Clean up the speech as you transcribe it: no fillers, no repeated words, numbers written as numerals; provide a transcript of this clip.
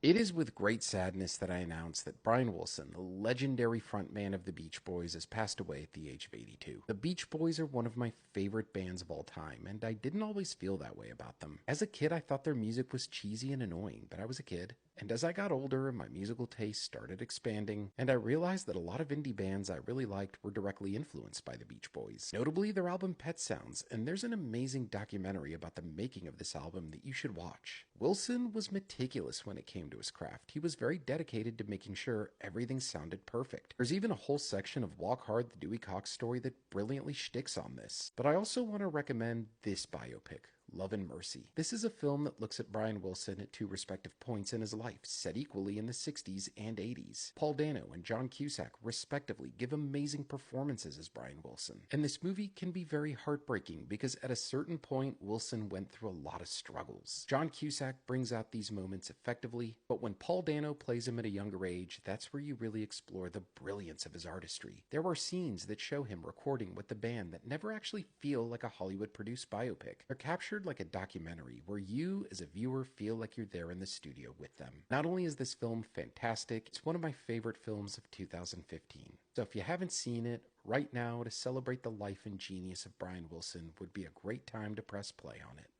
It is with great sadness that I announce that Brian Wilson, the legendary frontman of the Beach Boys, has passed away at the age of 82. The Beach Boys are one of my favorite bands of all time, and I didn't always feel that way about them. As a kid, I thought their music was cheesy and annoying, but I was a kid. And as I got older, my musical taste started expanding, and I realized that a lot of indie bands I really liked were directly influenced by the Beach Boys, notably their album Pet Sounds, and there's an amazing documentary about the making of this album that you should watch. Wilson was meticulous when it came to his craft. He was very dedicated to making sure everything sounded perfect. There's even a whole section of Walk Hard, the Dewey Cox story that brilliantly shticks on this. But I also want to recommend this biopic, Love and Mercy. This is a film that looks at Brian Wilson at two respective points in his life, set equally in the 60s and 80s. Paul Dano and John Cusack, respectively, give amazing performances as Brian Wilson. And this movie can be very heartbreaking because at a certain point, Wilson went through a lot of struggles. John Cusack brings out these moments effectively, but when Paul Dano plays him at a younger age, that's where you really explore the brilliance of his artistry. There are scenes that show him recording with the band that never actually feel like a Hollywood-produced biopic. They're captured like a documentary where you, as a viewer, feel like you're there in the studio with them. Not only is this film fantastic, it's one of my favorite films of 2015. So if you haven't seen it, right now to celebrate the life and genius of Brian Wilson would be a great time to press play on it.